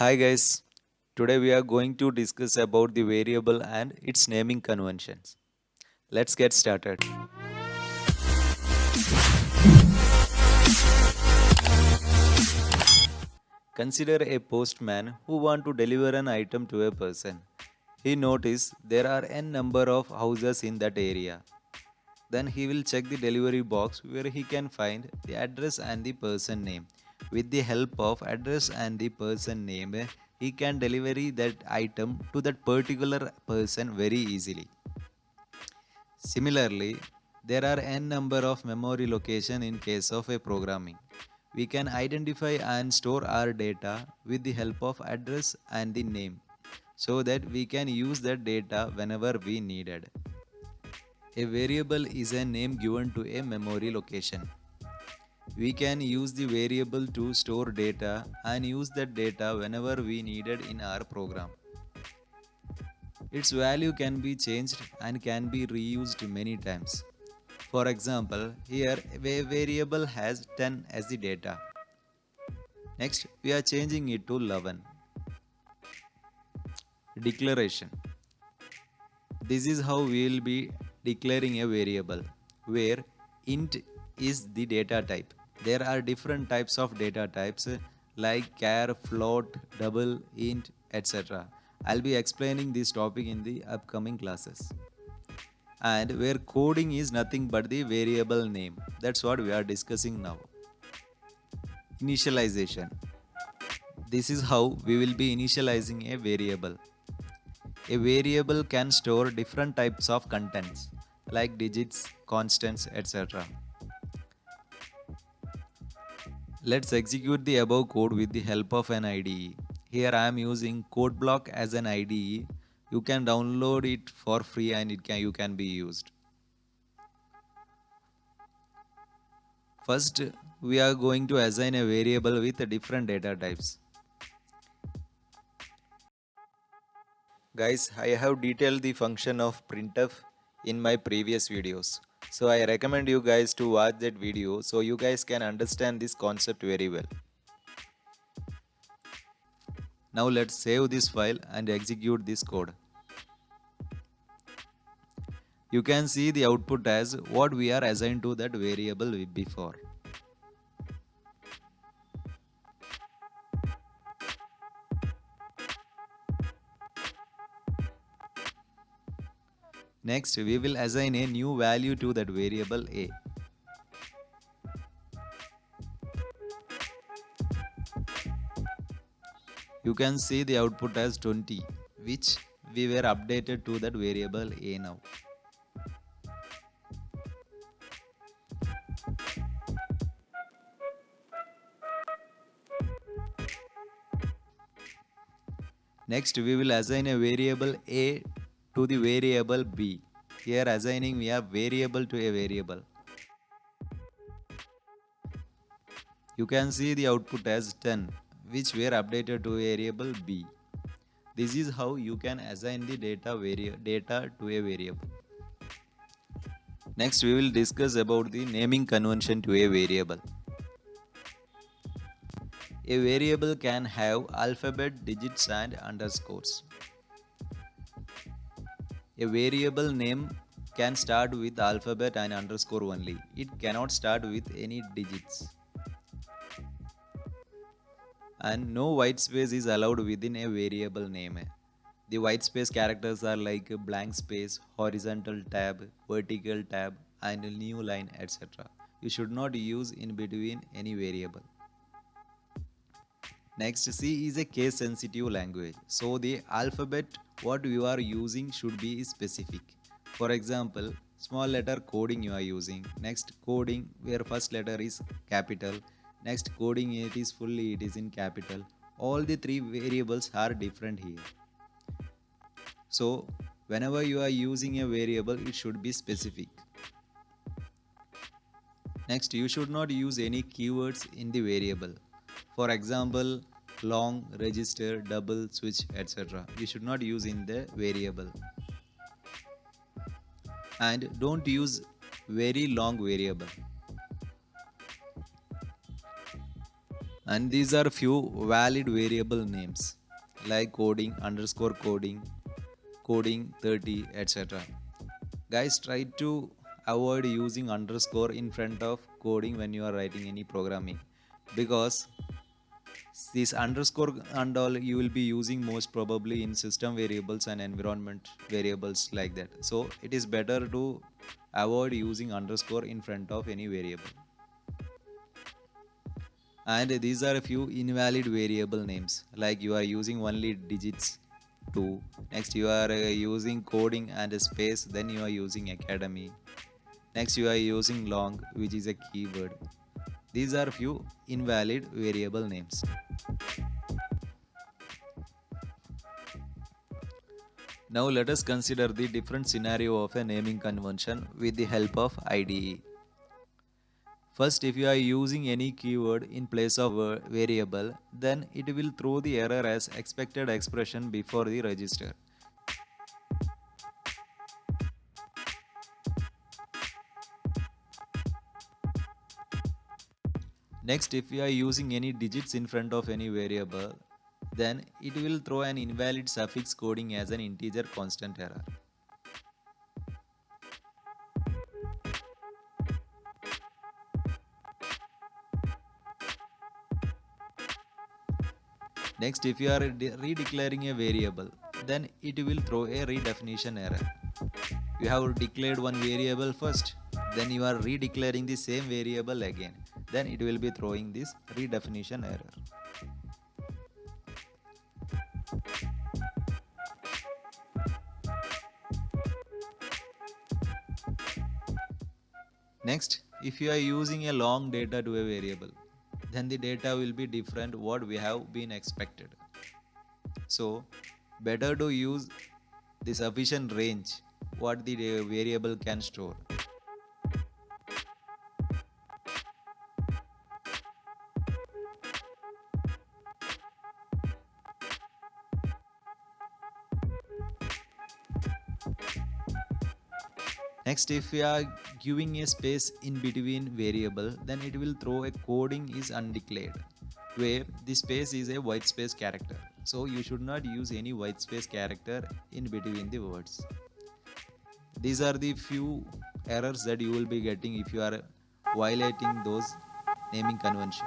Hi guys, today we are going to discuss about the variable and its naming conventions. Let's get started. Consider a postman who want to deliver an item to a person. He noticed there are n number of houses in that area. Then he will check the delivery box where he can find the address and the person name. With the help of address and the person name, he can deliver that item to that particular person very easily. Similarly, there are n number of memory location in case of a programming. We can identify and store our data with the help of address and the name so that we can use that data whenever we needed. A variable is a name given to a memory location. We can use the variable to store data and use that data whenever we needed in our program. Its value can be changed and can be reused many times. For example, here a variable has 10 as the data. Next, we are changing it to 11. Declaration. This is how we will be declaring a variable, where int is the data type. There are different types of data types like char, float, double, int, etc. I'll be explaining this topic in the upcoming classes. And where coding is nothing but the variable name. That's what we are discussing now. Initialization. This is how we will be initializing a variable. A variable can store different types of contents like digits, constants, etc. Let's execute the above code with the help of an IDE. Here I am using CodeBlock as an IDE. You can download it for free and you can be used. First, we are going to assign a variable with different data types. Guys, I have detailed the function of printf in my previous videos. So I recommend you guys to watch that video so you guys can understand this concept very well. Now let's save this file and execute this code. You can see the output as what we are assigned to that variable before. Next, we will assign a new value to that variable a. You can see the output as 20, which we were updated to that variable a now. Next, we will assign a variable a to the variable b. Here assigning we have variable to a variable. You can see the output as 10, which were updated to variable b. This is how you can assign the data to a variable. Next, we will discuss about the naming convention to a variable. A variable can have alphabet, digits and underscores. A variable name can start with alphabet and underscore only. It cannot start with any digits. And no white space is allowed within a variable name. The white space characters are like blank space, horizontal tab, vertical tab and a new line, etc. You should not use in between any variable. Next, C is a case sensitive language. So the alphabet what you are using should be specific. For example, small letter coding you are using. Next coding where first letter is capital. Next coding it is in capital. All the three variables are different here. So whenever you are using a variable, it should be specific. Next, you should not use any keywords in the variable. For example, long, register, double, switch, etc. You should not use in the variable. And don't use very long variable. And these are few valid variable names like coding, underscore coding, coding 30, etc. Guys, try to avoid using underscore in front of coding when you are writing any programming, because this underscore and all you will be using most probably in system variables and environment variables like that. So it is better to avoid using underscore in front of any variable. And these are a few invalid variable names, like you are using only digits 2. Next you are using coding and a space, then you are using academy. Next you are using long, which is a keyword. These are few invalid variable names. Now let us consider the different scenario of a naming convention with the help of IDE. First, if you are using any keyword in place of a variable, then it will throw the error as expected expression before the register. Next, if you are using any digits in front of any variable, then it will throw an invalid suffix coding as an integer constant error. Next, if you are redeclaring a variable, then it will throw a redefinition error. You have declared one variable first, then you are redeclaring the same variable again, then it will be throwing this redefinition error. Next, if you are using a long data to a variable, then the data will be different what we have been expected. So better to use the sufficient range what the variable can store. Next, if we are giving a space in between variable, then it will throw a coding is undeclared, where the space is a white space character. So you should not use any white space character in between the words. These are the few errors that you will be getting if you are violating those naming convention.